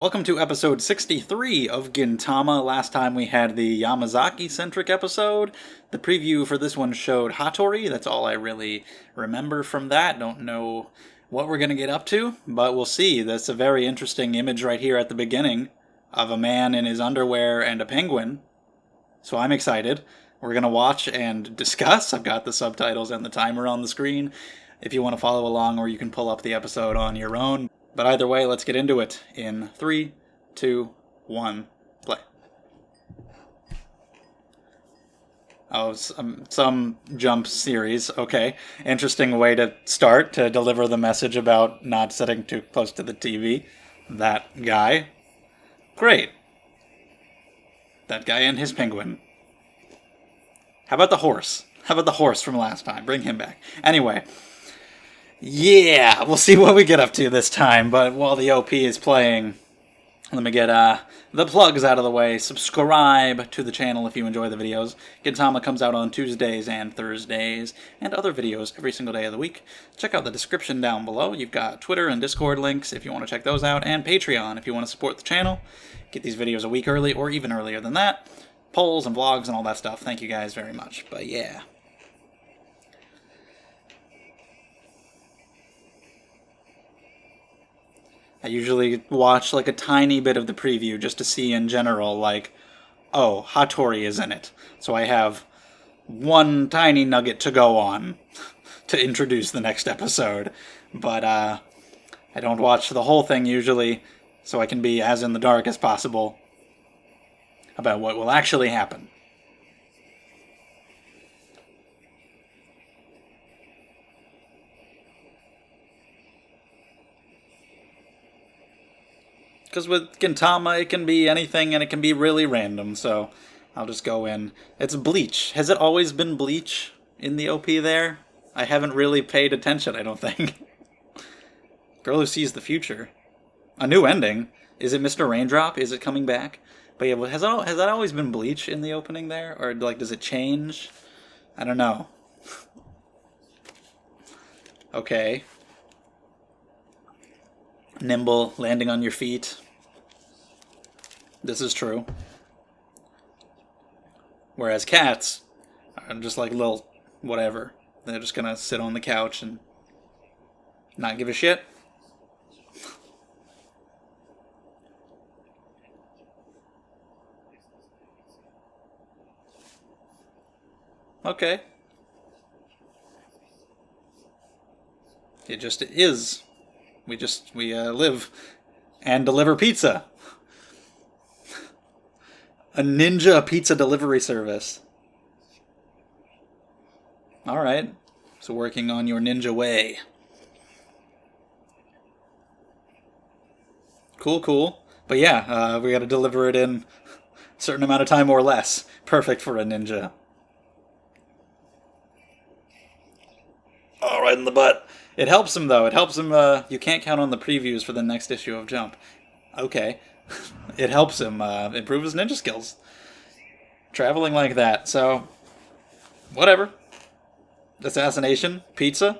Welcome to episode 63 of Gintama. Last time we had the Yamazaki-centric episode. The preview for this one showed Hattori. That's all I really remember from that. Don't know what we're going to get up to, but we'll see. That's a very interesting image right here at the beginning of a man in his underwear and a penguin. So I'm excited. We're going to watch and discuss. I've got the subtitles and the timer on the screen if you want to follow along, or you can pull up the episode on your own. But either way, let's get into it in 3, 2, 1, play. Oh, some jump series. Okay. Interesting way to start, to deliver the message about not sitting too close to the TV. That guy. Great. That guy and his penguin. How about the horse? How about the horse from last time? Bring him back. Anyway. Yeah, we'll see what we get up to this time, but while the OP is playing, let me get the plugs out of the way. Subscribe to the channel if you enjoy the videos. Gintama comes out on Tuesdays and Thursdays, and other videos every single day of the week. Check out the description down below. You've got Twitter and Discord links if you want to check those out, and Patreon if you want to support the channel. Get these videos a week early, or even earlier than that. Polls and vlogs and all that stuff. Thank you guys very much. But yeah. I usually watch like a tiny bit of the preview just to see in general, like, oh, Hattori is in it. So I have one tiny nugget to go on to introduce the next episode. But I don't watch the whole thing usually, so I can be as in the dark as possible about what will actually happen. Because with Gintama, it can be anything and it can be really random, so I'll just go in. It's Bleach. Has it always been Bleach in the OP there? I haven't really paid attention, I don't think. Girl who sees the future. A new ending. Is it Mr. Raindrop? Is it coming back? But yeah, has that always been Bleach in the opening there? Or, like, does it change? I don't know. Okay. Nimble, landing on your feet. This is true. Whereas cats are just like little whatever. They're just gonna sit on the couch and not give a shit. Okay. It just is. We live and deliver pizza. A ninja pizza delivery service. Alright. So working on your ninja way. Cool, cool. But yeah, we gotta deliver it in a certain amount of time or less. Perfect for a ninja. Oh, right in the butt. It helps him, though. It helps him, you can't count on the previews for the next issue of Jump. Okay. It helps him improve his ninja skills. Traveling like that, so whatever. Assassination, pizza.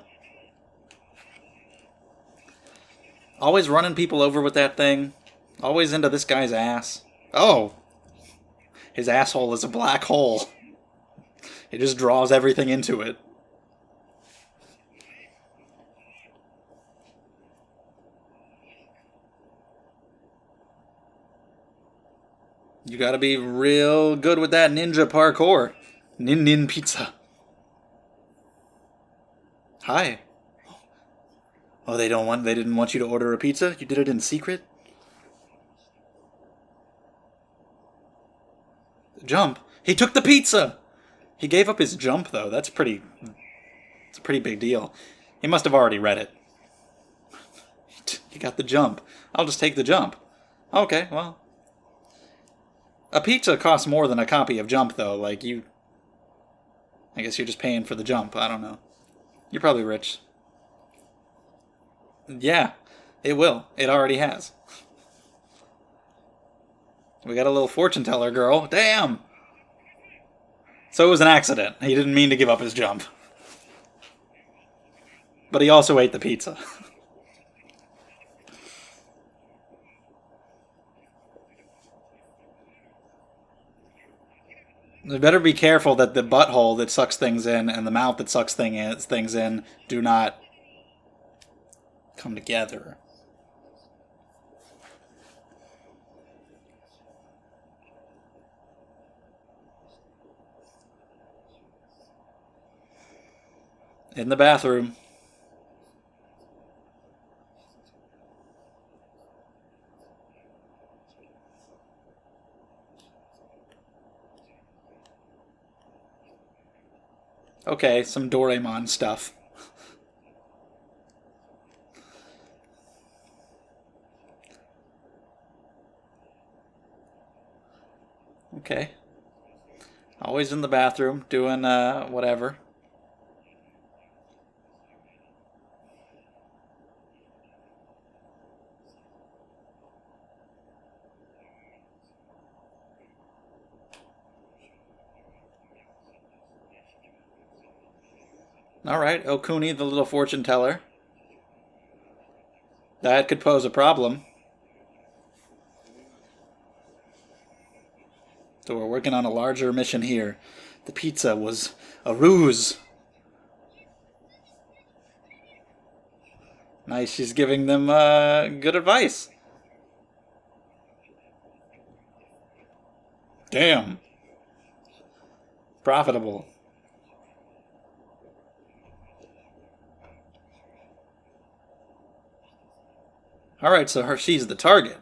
Always running people over with that thing. Always into this guy's ass. Oh! His asshole is a black hole. It just draws everything into it. You gotta be real good with that ninja parkour. Nin pizza. Hi. Oh, they didn't want you to order a pizza? You did it in secret? Jump. He took the pizza! He gave up his jump, though. It's a pretty big deal. He must have already read it. He got the jump. I'll just take the jump. Okay, well. A pizza costs more than a copy of Jump, though. Like, I guess you're just paying for the jump. I don't know. You're probably rich. Yeah, it will. It already has. We got a little fortune teller girl. Damn! So it was an accident. He didn't mean to give up his jump. But he also ate the pizza. They better be careful that the butthole that sucks things in and the mouth that sucks things in do not come together. In the bathroom. Okay, some Doraemon stuff. Okay. Always in the bathroom, doing whatever. Alright, Okuni, the little fortune teller. That could pose a problem. So we're working on a larger mission here. The pizza was a ruse. Nice, she's giving them good advice. Damn. Profitable. Alright, so she's the target.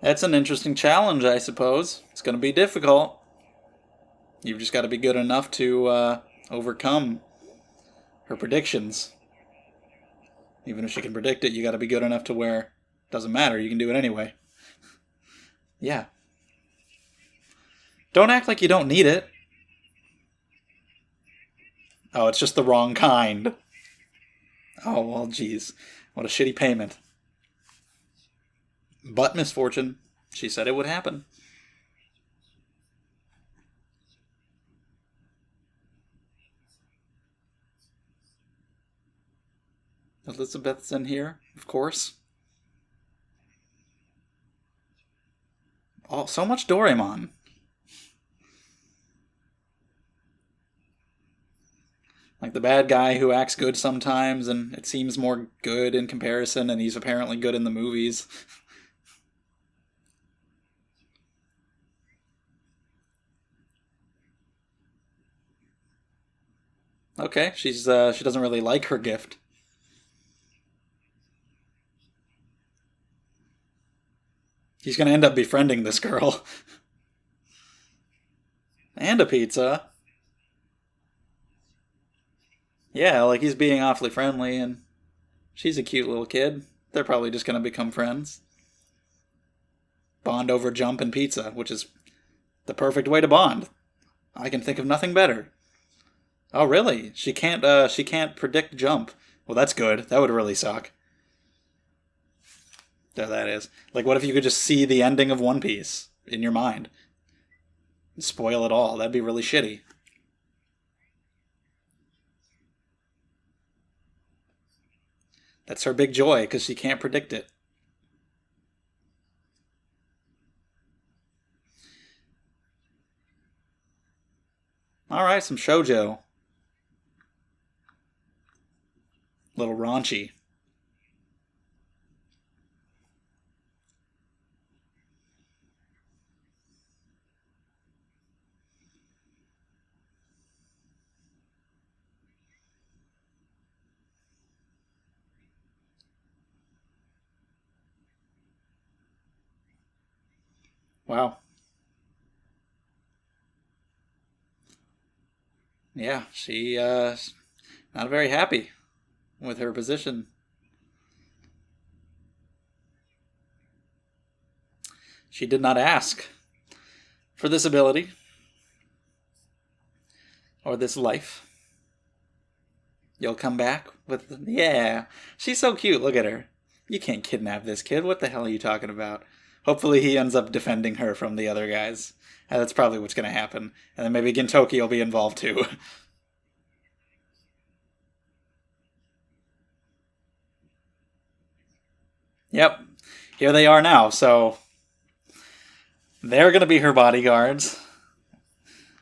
That's an interesting challenge, I suppose. It's going to be difficult. You've just got to be good enough to overcome her predictions. Even if she can predict it, you got to be good enough to where it doesn't matter. You can do it anyway. Yeah. Don't act like you don't need it. Oh, it's just the wrong kind. Oh, well, geez. What a shitty payment. But misfortune. She said it would happen. Elizabeth's in here, of course. Oh, so much Doraemon. Like the bad guy who acts good sometimes, and it seems more good in comparison, and he's apparently good in the movies. Okay, she doesn't really like her gift. He's gonna end up befriending this girl. And a pizza. Yeah, like he's being awfully friendly, and she's a cute little kid. They're probably just gonna become friends. Bond over jump and pizza, which is the perfect way to bond. I can think of nothing better. Oh, really? She can't predict jump. Well, that's good. That would really suck. There that is. Like, what if you could just see the ending of One Piece in your mind? Spoil it all. That'd be really shitty. That's her big joy, because she can't predict it. Alright, some shoujo. Little raunchy. Wow. Yeah, not very happy with her position. She did not ask for this ability or this life. You'll come back with. Yeah, she's so cute. Look at her. You can't kidnap this kid. What the hell are you talking about? Hopefully he ends up defending her from the other guys. That's probably what's going to happen. And then maybe Gintoki will be involved too. Yep. Here they are now, so they're going to be her bodyguards.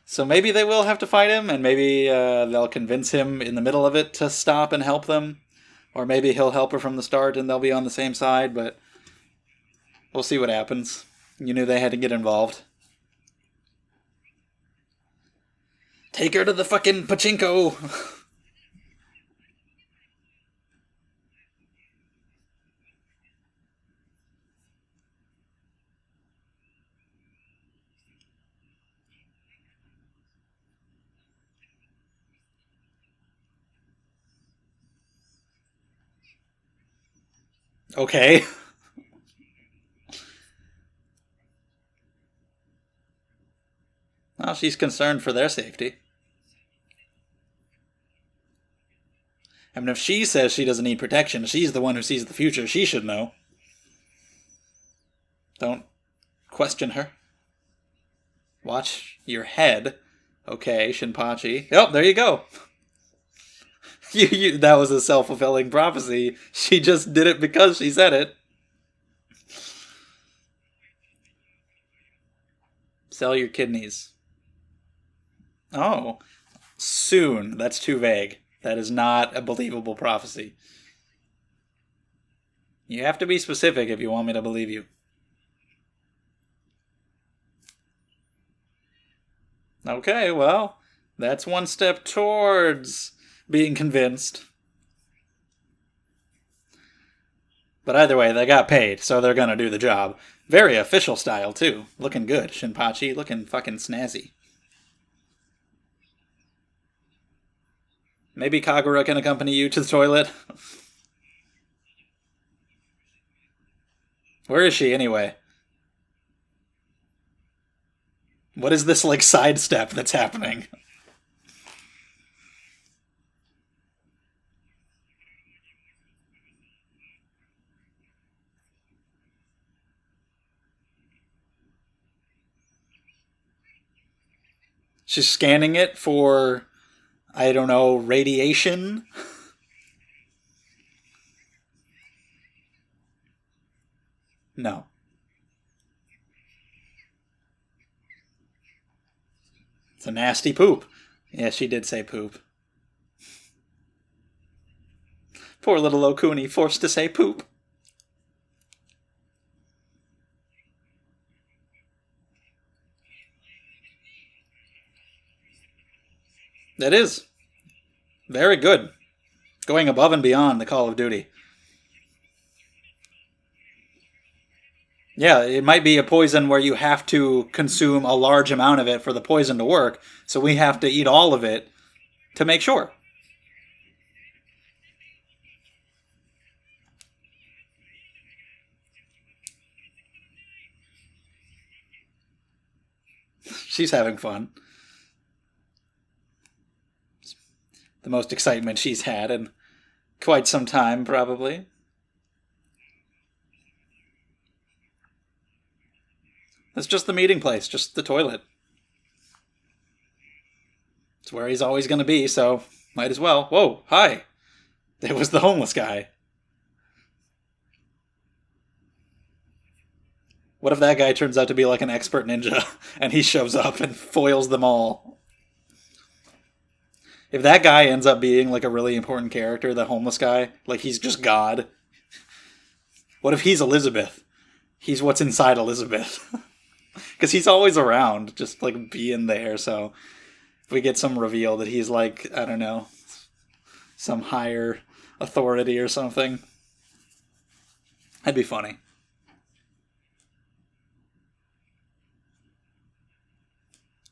So maybe they will have to fight him, and maybe they'll convince him in the middle of it to stop and help them. Or maybe he'll help her from the start and they'll be on the same side, but we'll see what happens. You knew they had to get involved. Take her to the fucking pachinko! Okay. Well, she's concerned for their safety. I mean, if she says she doesn't need protection, she's the one who sees the future. She should know. Don't question her. Watch your head. Okay, Shinpachi. Oh, there you go. That was a self-fulfilling prophecy. She just did it because she said it. Sell your kidneys. Oh, soon. That's too vague. That is not a believable prophecy. You have to be specific if you want me to believe you. Okay, well, that's one step towards being convinced. But either way, they got paid, so they're gonna do the job. Very official style, too. Looking good, Shinpachi. Looking fucking snazzy. Maybe Kagura can accompany you to the toilet? Where is she, anyway? What is this, like, sidestep that's happening? She's scanning it for, I don't know, radiation? No. It's a nasty poop. Yeah, she did say poop. Poor little Okuni, forced to say poop. That is. Very good. Going above and beyond the Call of Duty. Yeah, it might be a poison where you have to consume a large amount of it for the poison to work, so we have to eat all of it to make sure. She's having fun. The most excitement she's had in quite some time, probably. It's just the meeting place, just the toilet. It's where he's always going to be, so might as well. Whoa, hi. It was the homeless guy. What if that guy turns out to be like an expert ninja and he shows up and foils them all? If that guy ends up being like a really important character, the homeless guy, like he's just God. What if he's Elizabeth? He's what's inside Elizabeth. Because he's always around, just like being there, so if we get some reveal that he's like, I don't know, some higher authority or something, that'd be funny.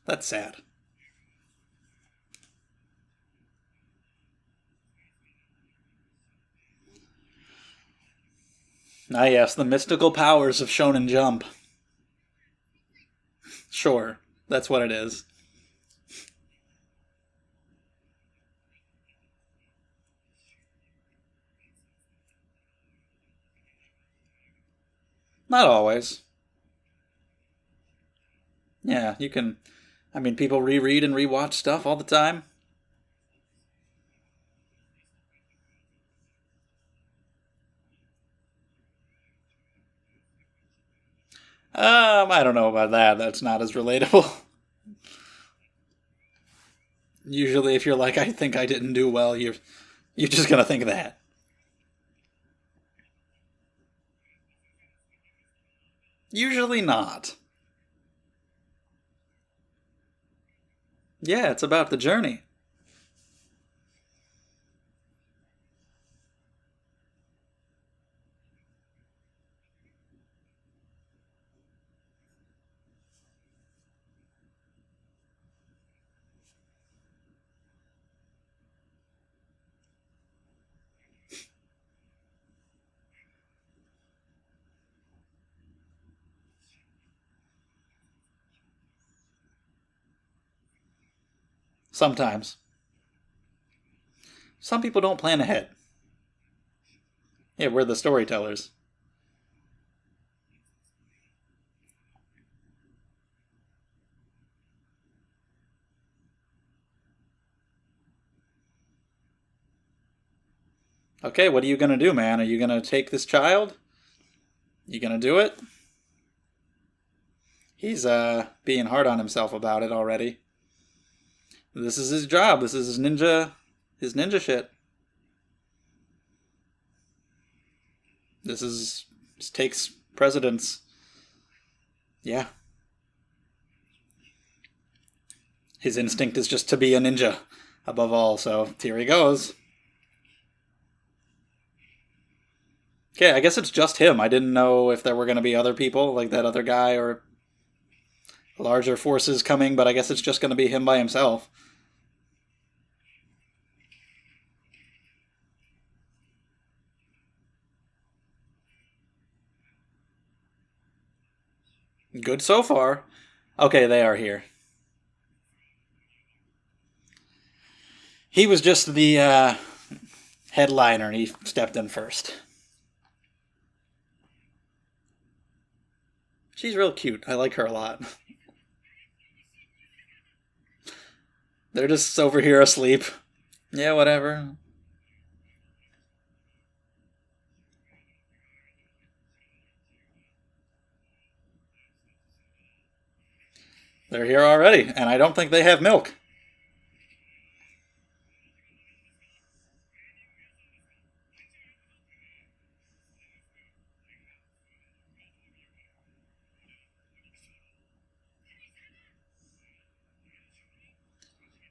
That's sad. Ah, yes, the mystical powers of Shonen Jump. Sure, that's what it is. Not always. Yeah, you can. I mean, people reread and rewatch stuff all the time. I don't know about that. That's not as relatable. Usually, if you're like, I think I didn't do well, you're just gonna think that. Usually not. Yeah, it's about the journey. Sometimes. Some people don't plan ahead. Yeah, we're the storytellers. Okay, what are you gonna do, man? Are you gonna take this child? You gonna do it? He's being hard on himself about it already. This is his job. This is his ninja shit. This takes precedence. Yeah. His instinct is just to be a ninja above all, so here he goes. Okay, I guess it's just him. I didn't know if there were going to be other people, like that other guy, or larger forces coming, but I guess it's just going to be him by himself. Good so far. Okay, they are here. He was just the headliner, and he stepped in first. She's real cute. I like her a lot. They're just over here asleep. Yeah, whatever. They're here already, and I don't think they have milk.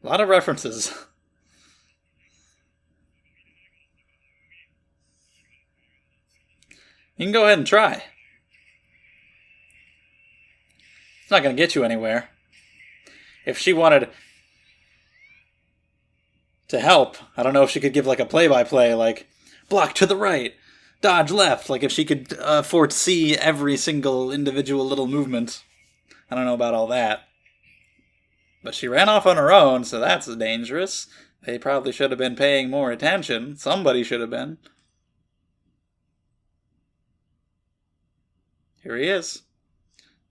A lot of references. You can go ahead and try. It's not going to get you anywhere. If she wanted to help, I don't know if she could give like a play-by-play, like block to the right, dodge left. Like if she could foresee every single individual little movement. I don't know about all that. But she ran off on her own, so that's dangerous. They probably should have been paying more attention. Somebody should have been. Here he is.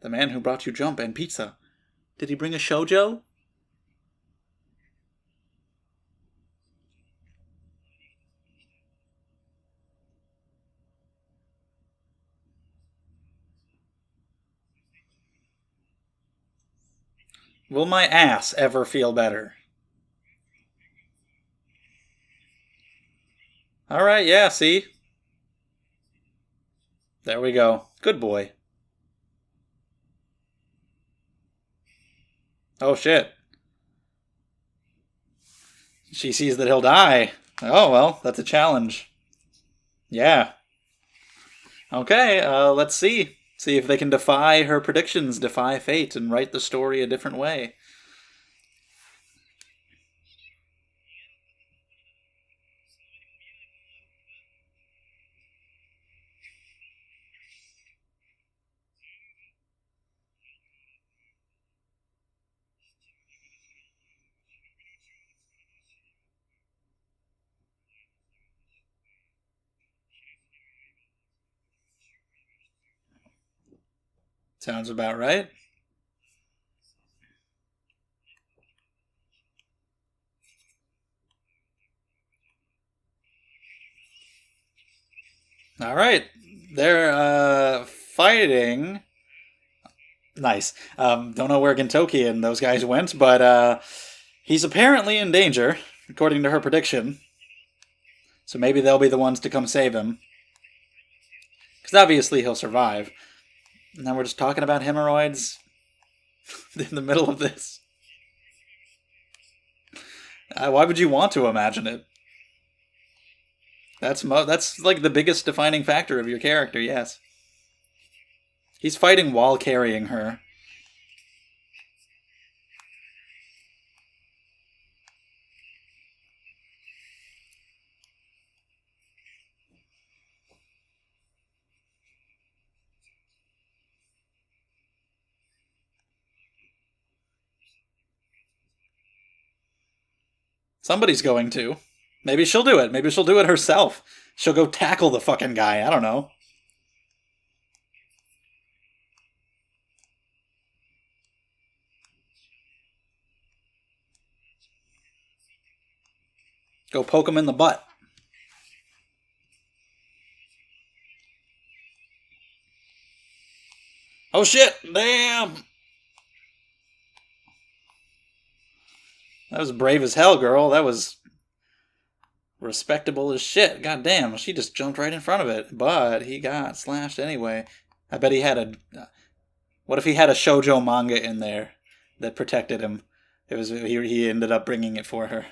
The man who brought you jump and pizza. Did he bring a shoujo? Will my ass ever feel better? Alright, yeah, see? There we go. Good boy. Oh shit. She sees that he'll die. Oh well, that's a challenge. Yeah. Okay, let's see. See if they can defy her predictions, defy fate, and write the story a different way. Sounds about right. All right. They're fighting Nice. Don't know where Gintoki and those guys went, but he's apparently in danger, according to her prediction. So maybe they'll be the ones to come save him. Because obviously he'll survive. And then we're just talking about hemorrhoids in the middle of this. Why would you want to imagine it? That's like the biggest defining factor of your character, yes. He's fighting while carrying her. Somebody's going to. Maybe she'll do it. Maybe she'll do it herself. She'll go tackle the fucking guy. I don't know. Go poke him in the butt. Oh shit! Damn! That was brave as hell, girl. That was respectable as shit. God damn, she just jumped right in front of it. But he got slashed anyway. I bet he had a... What if he had a shoujo manga in there that protected him? He ended up bringing it for her.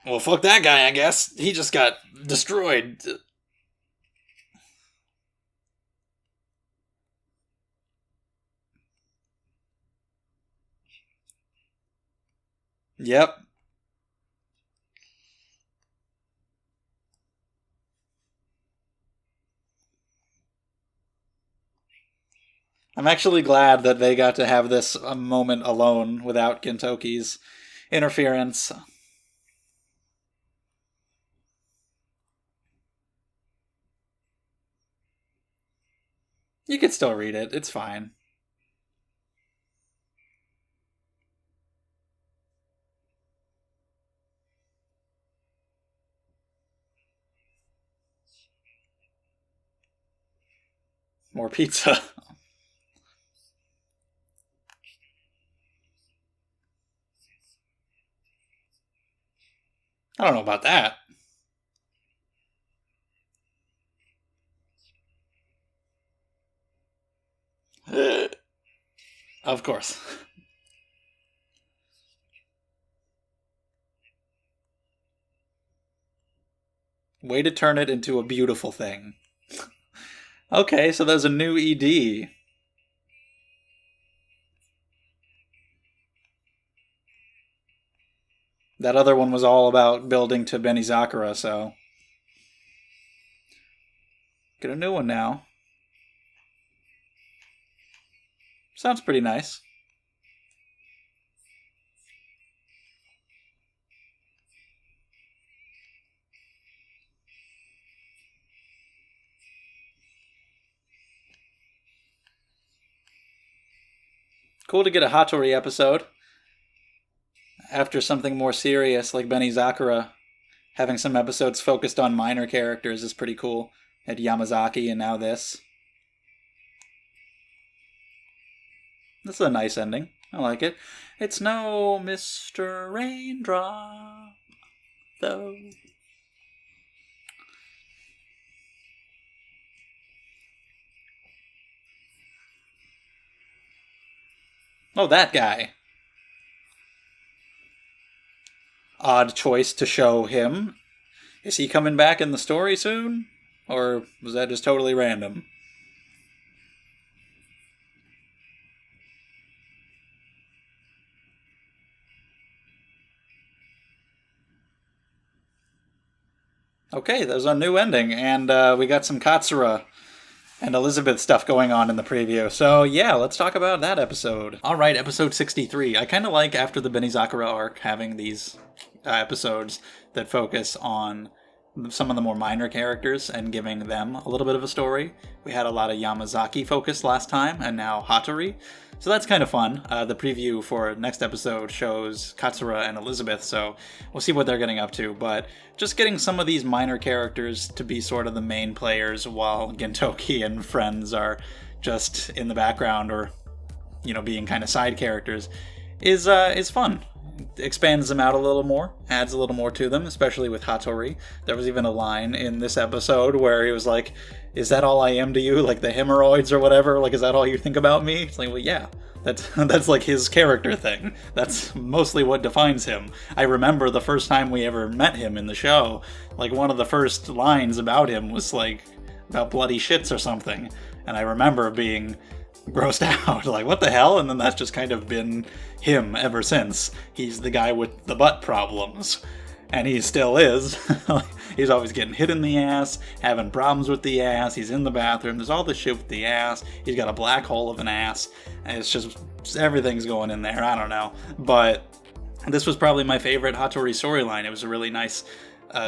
Well, fuck that guy, I guess. He just got destroyed. Yep. I'm actually glad that they got to have this moment alone without Gintoki's interference. You could still read it. It's fine. More pizza. I don't know about that. Of course. Way to turn it into a beautiful thing. Okay, so there's a new ED. That other one was all about building to Benizakura, so... Get a new one now. Sounds pretty nice. Cool to get a Hattori episode. After something more serious like Benizakura, having some episodes focused on minor characters is pretty cool. At Yamazaki and now this. This is a nice ending. I like it. It's no Mr. Raindrop, though. Oh, that guy. Odd choice to show him. Is he coming back in the story soon? Or was that just totally random? Okay, there's a new ending, and we got some Katsura and Elizabeth stuff going on in the preview. So yeah, let's talk about that episode. All right, episode 63. I kind of like, after the Benizakura arc, having these episodes that focus on some of the more minor characters and giving them a little bit of a story. We had a lot of Yamazaki focus last time, and now Hattori. So that's kind of fun. The preview for next episode shows Katsura and Elizabeth, so we'll see what they're getting up to. But just getting some of these minor characters to be sort of the main players while Gintoki and friends are just in the background or, being kind of side characters is fun. Expands them out a little more, adds a little more to them, especially with Hattori. There was even a line in this episode where he was like, "Is that all I am to you? Like the hemorrhoids or whatever? Like, is that all you think about me?" It's like, well, yeah, that's like his character thing. That's mostly what defines him. I remember the first time we ever met him in the show, like one of the first lines about him was like about bloody shits or something, and I remember being grossed out, like, what the hell? And then that's just kind of been him ever since. He's the guy with the butt problems, and he still is. He's always getting hit in the ass, having problems with the ass, he's in the bathroom, there's all this shit with the ass, he's got a black hole of an ass, and it's just, everything's going in there, I don't know. But this was probably my favorite Hattori storyline. It was a really nice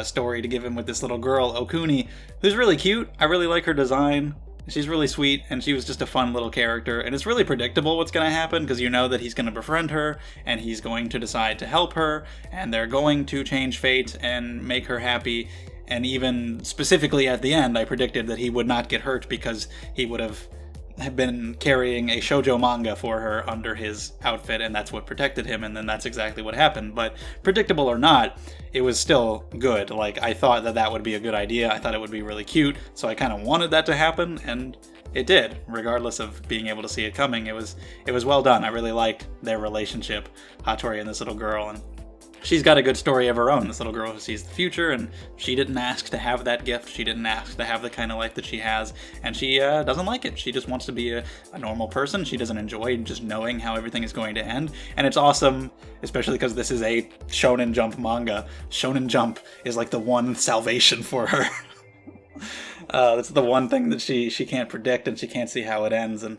story to give him with this little girl, Okuni, who's really cute. I really like her design. She's really sweet, and she was just a fun little character, and it's really predictable what's going to happen, because you know that he's going to befriend her, and he's going to decide to help her, and they're going to change fate and make her happy, and even specifically at the end, I predicted that he would not get hurt because he would have been carrying a shoujo manga for her under his outfit, and that's what protected him, and then that's exactly what happened. But predictable or not, it was still good. Like, I thought that would be a good idea. I thought it would be really cute, so I kind of wanted that to happen, and it did. Regardless of being able to see it coming, it was well done. I really liked their relationship, Hattori and this little girl, and she's got a good story of her own, this little girl who sees the future, and she didn't ask to have that gift, she didn't ask to have the kind of life that she has, and she doesn't like it. She just wants to be a normal person. She doesn't enjoy just knowing how everything is going to end, and it's awesome, especially because this is a Shonen Jump manga. Shonen Jump is like the one salvation for her. That's the one thing that she can't predict, and she can't see how it ends, and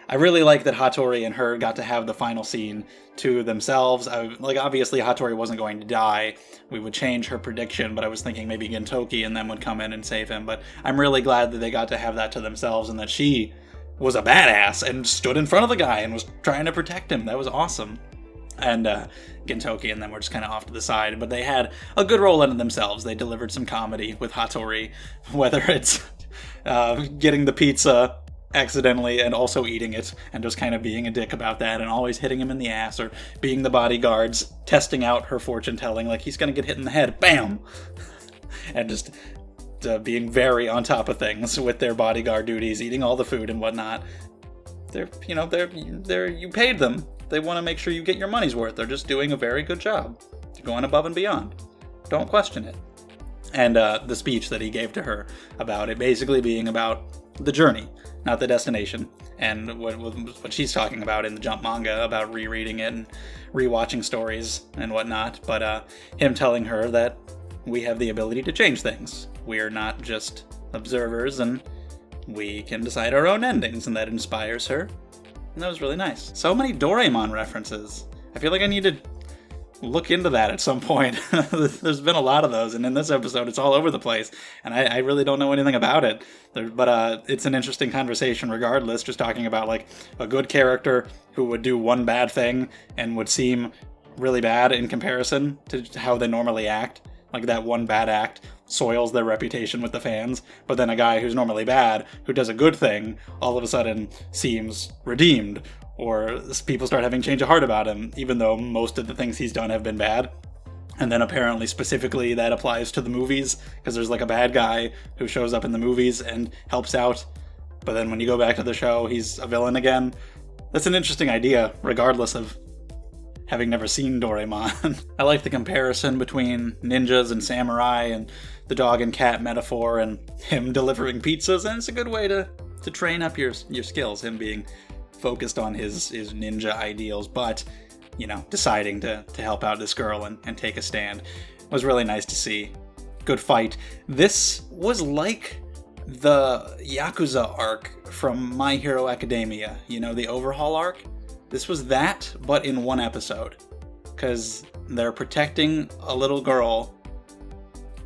I really like that Hattori and her got to have the final scene to themselves. Obviously Hattori wasn't going to die. We would change her prediction, but I was thinking maybe Gintoki and them would come in and save him. But I'm really glad that they got to have that to themselves, and that she was a badass and stood in front of the guy and was trying to protect him. That was awesome. And Gintoki and them were just kind of off to the side, but they had a good role in it themselves. They delivered some comedy with Hattori, whether it's getting the pizza accidentally and also eating it and just kind of being a dick about that and always hitting him in the ass, or being the bodyguards testing out her fortune telling, like he's gonna get hit in the head, bam, and just being very on top of things with their bodyguard duties, eating all the food and whatnot. They're you paid them. They want to make sure you get your money's worth. They're just doing a very good job. They're going above and beyond. Don't question it. And the speech that he gave to her about it basically being about the journey, not the destination, and what she's talking about in the Jump manga about rereading it and rewatching stories and whatnot, but him telling her that we have the ability to change things. We're not just observers, and we can decide our own endings, and that inspires her. And that was really nice. So many Doraemon references. I feel like I need to look into that at some point. There's been a lot of those, and in this episode it's all over the place, and I really don't know anything about it. But it's an interesting conversation regardless, just talking about like a good character who would do one bad thing and would seem really bad in comparison to how they normally act. Like that one bad act soils their reputation with the fans, but then a guy who's normally bad, who does a good thing, all of a sudden seems redeemed, or people start having change of heart about him, even though most of the things he's done have been bad. And then apparently specifically that applies to the movies, because there's like a bad guy who shows up in the movies and helps out, but then when you go back to the show, he's a villain again. That's an interesting idea, regardless of having never seen Doraemon. I like the comparison between ninjas and samurai and the dog and cat metaphor and him delivering pizzas, and it's a good way to train up your skills, him being focused on his ninja ideals, but, deciding to help out this girl and take a stand. It was really nice to see. Good fight. This was like the Yakuza arc from My Hero Academia, the overhaul arc. This was that, but in one episode. Because they're protecting a little girl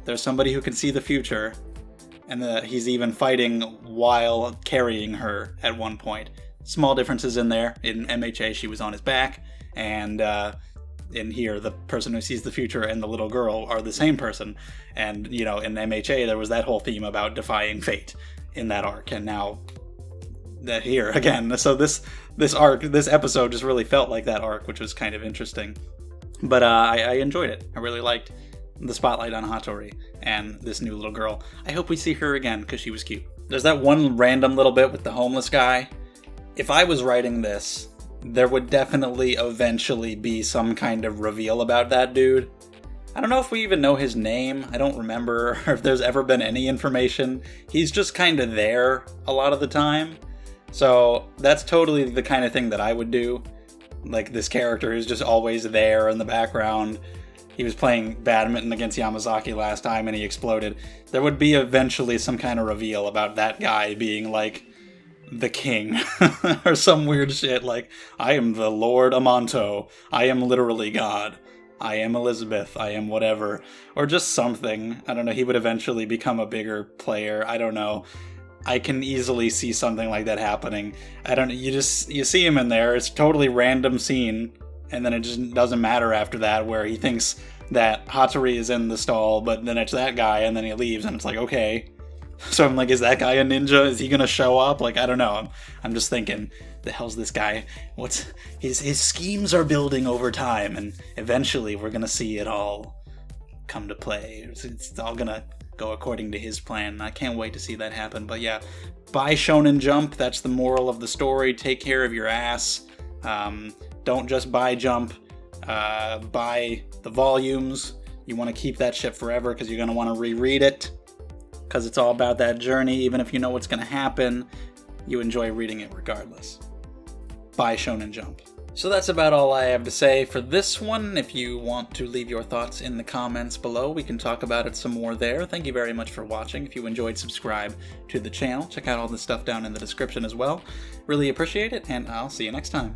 there's somebody who can see the future, and he's even fighting while carrying her at one point. Small differences in there. In MHA, she was on his back, and in here, the person who sees the future and the little girl are the same person. And, in MHA, there was that whole theme about defying fate in that arc, and now that here again. So this episode just really felt like that arc, which was kind of interesting. But I enjoyed it. I really liked the spotlight on Hattori and this new little girl. I hope we see her again, because she was cute. There's that one random little bit with the homeless guy. If I was writing this, there would definitely eventually be some kind of reveal about that dude. I don't know if we even know his name. I don't remember or if there's ever been any information. He's just kind of there a lot of the time. So that's totally the kind of thing that I would do. Like this character who's just always there in the background. He was playing badminton against Yamazaki last time and he exploded. There would be eventually some kind of reveal about that guy being like the king or some weird shit like, I am the Lord Amanto. I am literally God. I am Elizabeth. I am whatever. Or just something. I don't know. He would eventually become a bigger player. I don't know. I can easily see something like that happening. I don't know. You see him in there. It's a totally random scene. And then it just doesn't matter after that, where he thinks that Hattori is in the stall, but then it's that guy, and then he leaves, and it's like, okay. So I'm like, is that guy a ninja? Is he gonna show up? Like, I don't know. I'm just thinking, the hell's this guy? What's his schemes are building over time, and eventually we're gonna see it all come to play. It's all gonna go according to his plan. I can't wait to see that happen. But yeah, buy Shonen Jump. That's the moral of the story. Take care of your ass. Don't just buy Jump. Buy the volumes. You want to keep that shit forever because you're going to want to reread it. Because it's all about that journey. Even if you know what's going to happen, you enjoy reading it regardless. Buy Shonen Jump. So that's about all I have to say for this one. If you want to leave your thoughts in the comments below, we can talk about it some more there. Thank you very much for watching. If you enjoyed, subscribe to the channel. Check out all the stuff down in the description as well. Really appreciate it, and I'll see you next time.